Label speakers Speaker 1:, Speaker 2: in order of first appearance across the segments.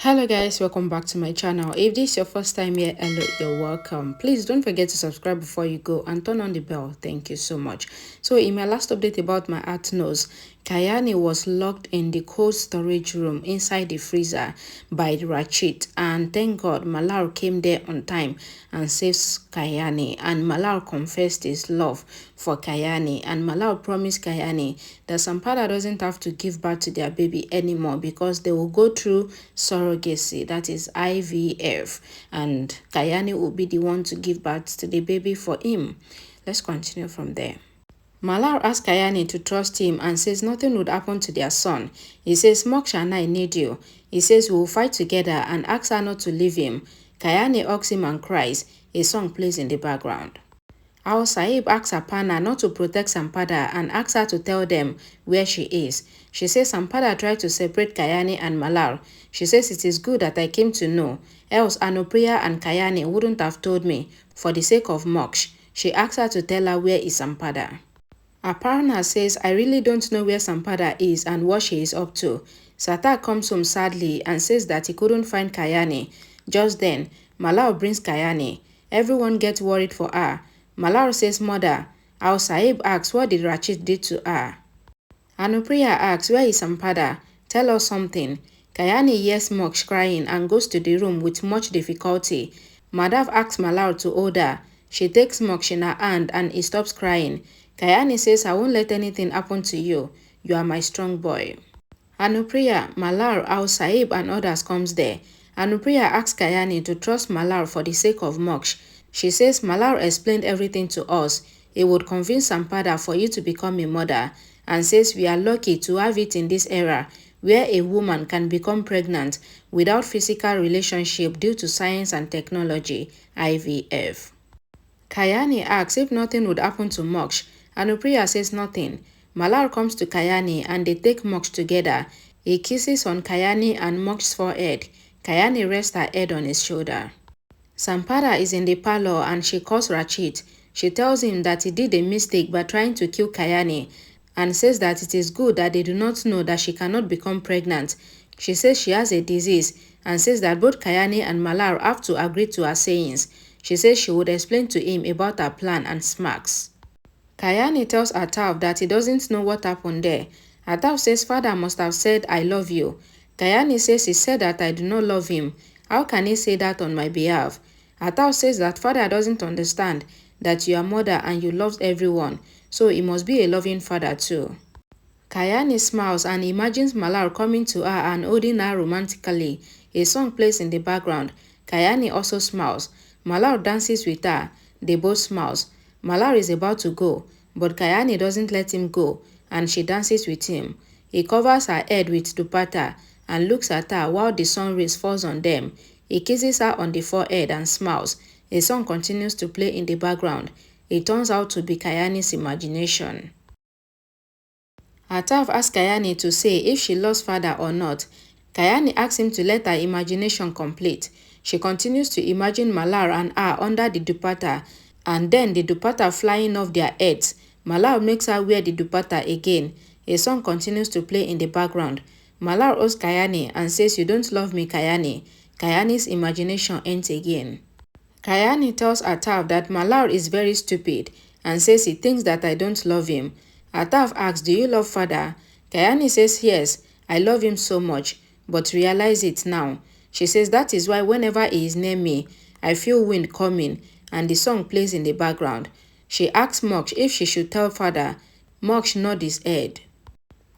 Speaker 1: Hello guys, welcome back to my channel. If this is your first time here, hello, you're welcome. Please don't forget to subscribe before you go and turn on the bell. Thank you so much. So in my last update about my art nose, Kalyani was locked in the cold storage room inside the freezer by Rachit, and thank God Malhar came there on time and saves Kalyani, and Malhar confessed his love for Kalyani, and Malhar promised Kalyani that Sampada doesn't have to give birth to their baby anymore because they will go through surrogacy, that is IVF, and Kalyani will be the one to give birth to the baby for him. Let's continue from there. Malhar asks Kalyani to trust him and says nothing would happen to their son. He says, Moksha and I need you. He says we will fight together and asks her not to leave him. Kalyani hugs him and cries. A song plays in the background. Our Sahib asks Apana not to protect Sampada and asks her to tell them where she is. She says Sampada tried to separate Kalyani and Malhar. She says it is good that I came to know, else Anupriya and Kalyani wouldn't have told me. For the sake of Moksha, she asks her to tell her where is Sampada. Aparna says, I really don't know where Sampada is and what she is up to. Sarthark comes home sadly and says that he couldn't find Kalyani. Just then, Malhar brings Kalyani. Everyone gets worried for her. Malhar says, Mother. Our Sahib asks what did Rachit did to her. Anupriya asks, where is Sampada? Tell us something. Kalyani hears Moksha crying and goes to the room with much difficulty. Madhav asks Malhar to hold her. She takes Moksha in her hand and he stops crying. Kalyani says, I won't let anything happen to you. You are my strong boy. Anupriya, Malhar, our Sahib and others comes there. Anupriya asks Kalyani to trust Malhar for the sake of Moksha. She says Malhar explained everything to us. He would convince Sampada for you to become a mother, and says we are lucky to have it in this era where a woman can become pregnant without physical relationship due to science and technology, IVF. Kalyani asks if nothing would happen to Moksha. Anupriya says nothing. Malhar comes to Kalyani and they take Moksha together. He kisses on Kalyani and Moksha's forehead. Kalyani rests her head on his shoulder. Sampada is in the parlor and she calls Rachit. She tells him that he did a mistake by trying to kill Kalyani and says that it is good that they do not know that she cannot become pregnant. She says she has a disease and says that both Kalyani and Malhar have to agree to her sayings. She says she would explain to him about her plan and smirks. Kalyani tells Ataf that he doesn't know what happened there. Ataf says father must have said I love you. Kalyani says he said that I do not love him. How can he say that on my behalf? Ataf says that father doesn't understand that you are mother and you love everyone, so he must be a loving father too. Kalyani smiles and imagines Malhar coming to her and holding her romantically. A song plays in the background. Kalyani also smiles. Malhar dances with her. They both smile. Malhar is about to go, but Kalyani doesn't let him go, and she dances with him. He covers her head with dupatta and looks at her while the sun rays falls on them. He kisses her on the forehead and smiles. A song continues to play in the background. It turns out to be Kalyani's imagination. Ataf asks Kalyani to say if she loves father or not. Kalyani asks him to let her imagination complete. She continues to imagine Malhar and her under the dupatta, and then the dupatta flying off their heads. Malhar makes her wear the dupatta again. A song continues to play in the background. Malhar asks Kalyani and says, you don't love me, Kalyani. Kalyani's imagination ends again. Kalyani tells Ataf that Malhar is very stupid and says he thinks that I don't love him. Ataf asks, do you love father? Kalyani says, yes, I love him so much, but realize it now. She says that is why whenever he is near me, I feel wind coming, and the song plays in the background. She asks Moksha if she should tell father. Moksha nods his head.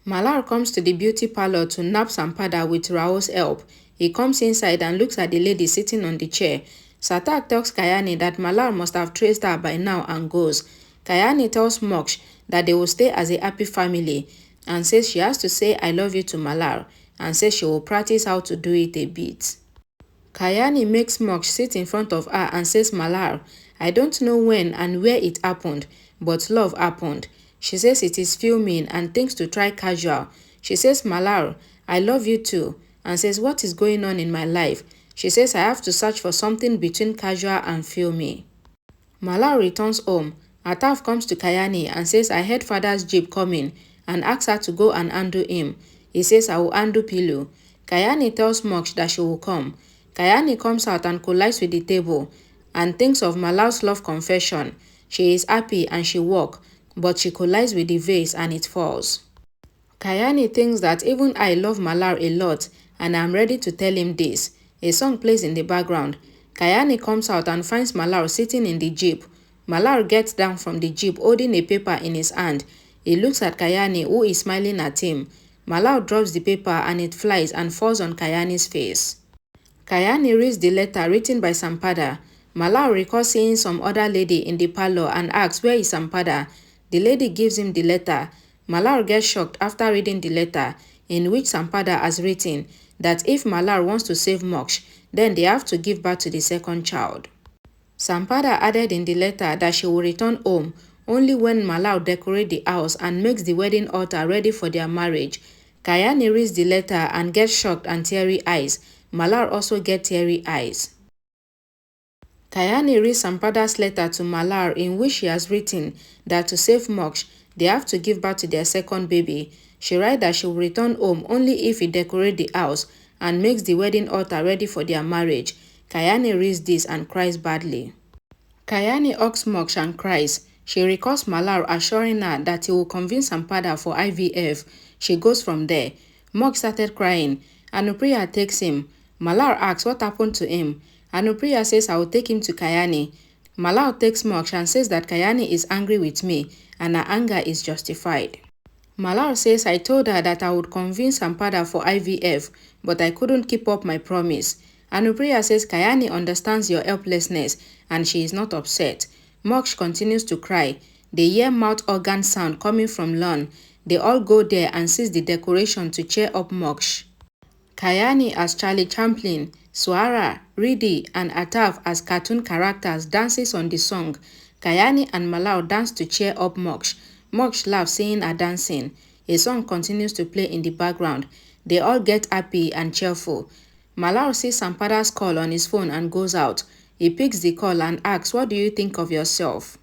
Speaker 1: Malhar comes to the beauty parlor to nap Sampada with Rao's help. He comes inside and looks at the lady sitting on the chair. Sarthark tells Kalyani that Malhar must have traced her by now and goes. Kalyani tells Moksha that they will stay as a happy family and says she has to say I love you to Malhar and says she will practice how to do it a bit. Kalyani makes Moksha sit in front of her and says, Malhar, I don't know when and where it happened, but love happened. She says it is filming and thinks to try casual. She says, Malhar, I love you too, and says what is going on in my life. She says I have to search for something between casual and filmy. Malhar returns home. Ataf comes to Kalyani and says I heard father's jeep coming and asks her to go and undo him. He says I will undo Pilu. Kalyani tells Moksh that she will come. Kalyani comes out and collides with the table and thinks of Malhar's love confession. She is happy and she walks, but she collides with the vase and it falls. Kalyani thinks that even I love Malhar a lot and I'm ready to tell him this. A song plays in the background. Kalyani comes out and finds Malhar sitting in the jeep. Malhar gets down from the jeep holding a paper in his hand. He looks at Kalyani, who is smiling at him. Malhar drops the paper and it flies and falls on Kalyani's face. Kalyani reads the letter written by Sampada. Malhar recalls seeing some other lady in the parlor and asks where is Sampada. The lady gives him the letter. Malhar gets shocked after reading the letter, in which Sampada has written that if Malhar wants to save Moksh, then they have to give birth to the second child. Sampada added in the letter that she will return home only when Malhar decorates the house and makes the wedding altar ready for their marriage. Kalyani reads the letter and gets shocked and teary eyes. Malhar also gets teary eyes. Kalyani reads Sampada's letter to Malhar, in which she has written that to save Moksh, they have to give birth to their second baby. She writes that she will return home only if he decorates the house and makes the wedding altar ready for their marriage. Kalyani reads this and cries badly. Kalyani hugs Moksh and cries. She recalls Malhar assuring her that he will convince Sampada for IVF. She goes from there. Moksh started crying. Anupriya takes him. Malhar asks what happened to him. Anupriya says I will take him to Kalyani. Malhar takes Moksh and says that Kalyani is angry with me and her anger is justified. Malhar says I told her that I would convince Sampada for IVF, but I couldn't keep up my promise. Anupriya says Kalyani understands your helplessness and she is not upset. Moksh continues to cry. They hear mouth organ sound coming from lawn. They all go there and seize the decoration to cheer up Moksh. Kalyani as Charlie Chaplin, Swara, Riddhi and Atav as cartoon characters dances on the song. Kalyani and Malhar dance to cheer up Moksh. Moksh laughs seeing her dancing. A song continues to play in the background. They all get happy and cheerful. Malhar sees Sampada's call on his phone and goes out. He picks the call and asks, what do you think of yourself?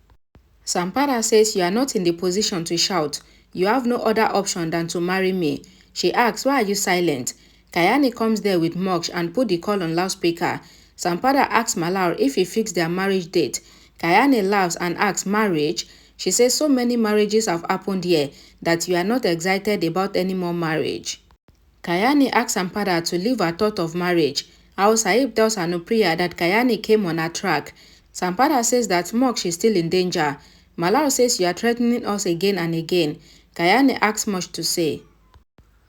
Speaker 1: Sampada says you are not in the position to shout. You have no other option than to marry me. She asks, why are you silent? Kalyani comes there with Moksh and put the call on loudspeaker. Sampada asks Malhar if he fixed their marriage date. Kalyani laughs and asks, marriage? She says so many marriages have happened here that you are not excited about any more marriage. Kalyani asks Sampada to leave her thought of marriage. Ao Sahib tells Anupriya that Kalyani came on her track. Sampada says that Moksh is still in danger. Malhar says you are threatening us again and again. Kalyani asks Moksh to say.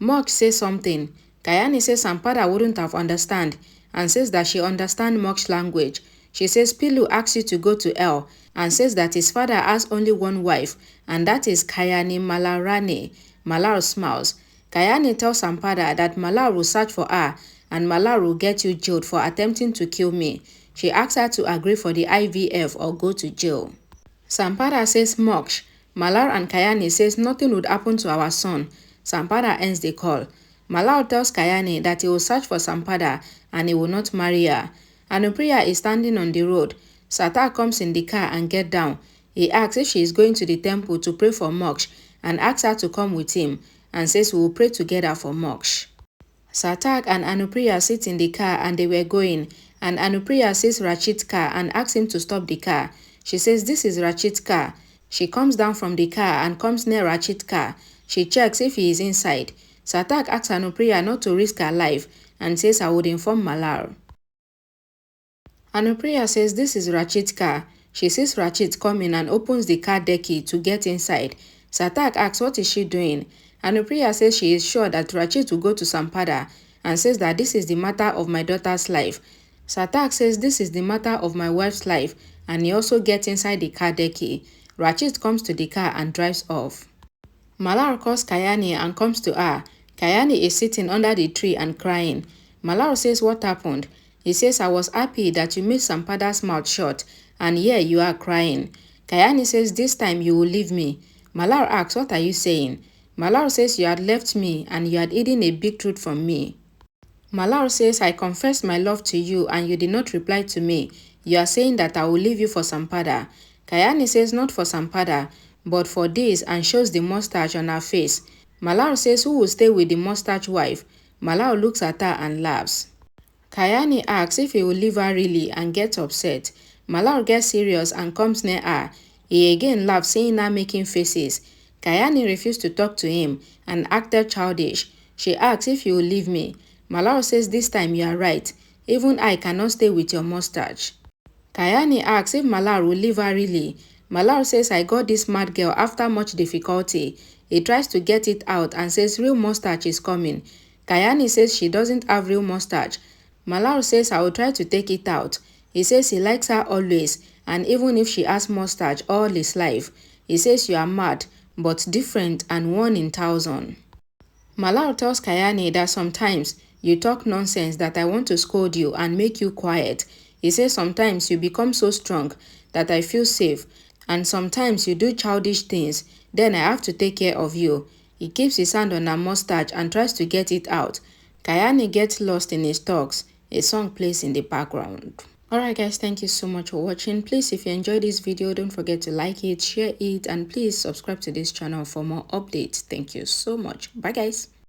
Speaker 1: Moksh says something. Kalyani says Sampada wouldn't have understand and says that she understands Moksh language. She says Pilu asks you to go to hell and says that his father has only one wife and that is Kalyani Malarani. Malhar smiles. Kalyani tells Sampada that Malhar will search for her and Malhar will get you jailed for attempting to kill me. She asks her to agree for the IVF or go to jail. Sampada says Moksh. Malhar and Kalyani says nothing would happen to our son. Sampada ends the call. Malhar tells Kalyani that he will search for Sampada and he will not marry her. Anupriya is standing on the road. Sarthark comes in the car and gets down. He asks if she is going to the temple to pray for Moksh and asks her to come with him and says we will pray together for Moksh. Sarthark and Anupriya sit in the car and they were going, and Anupriya sees Rachit's car and asks him to stop the car. She says this is Rachit's car. She comes down from the car and comes near Rachit's car. She checks if he is inside. Sarthark asks Anupriya not to risk her life and says I would inform Malhar. Anupriya says this is Rachit's car. She sees Rachit coming and opens the car decky to get inside. Sarthark asks what is she doing. Anupriya says she is sure that Rachit will go to Sampada and says that this is the matter of my daughter's life. Sarthark says this is the matter of my wife's life and he also gets inside the car decky. Rachit comes to the car and drives off. Malhar calls Kalyani and comes to her. Kalyani is sitting under the tree and crying. Malhar says what happened. He says I was happy that you made Sampada's mouth shut and here you are crying. Kalyani says this time you will leave me. Malhar asks what are you saying? Malhar says you had left me and you had hidden a big truth from me. Malhar says I confessed my love to you and you did not reply to me. You are saying that I will leave you for Sampada. Kalyani says not for Sampada but for this and shows the mustache on her face. Malhar says who will stay with the mustache wife? Malhar looks at her and laughs. Kalyani asks if he will leave her really and gets upset. Malhar gets serious and comes near her. He again laughs, seeing her making faces. Kalyani refused to talk to him and acted childish. She asks if he will leave me. Malhar says this time you are right. Even I cannot stay with your mustache. Kalyani asks if Malhar will leave her really. Malhar says I got this mad girl after much difficulty. He tries to get it out and says real mustache is coming. Kalyani says she doesn't have real mustache. Malhar says I will try to take it out. He says he likes her always, and even if she has mustache all his life. He says you are mad, but different and 1 in 1,000. Malhar tells Kalyani that sometimes you talk nonsense that I want to scold you and make you quiet. He says sometimes you become so strong that I feel safe, and sometimes you do childish things, then I have to take care of you. He keeps his hand on her mustache and tries to get it out. Kalyani gets lost in his talks. A song plays in the background. Alright guys, thank you so much for watching. Please, if you enjoyed this video, don't forget to like it, share it, and please subscribe to this channel for more updates. Thank you so much. Bye guys.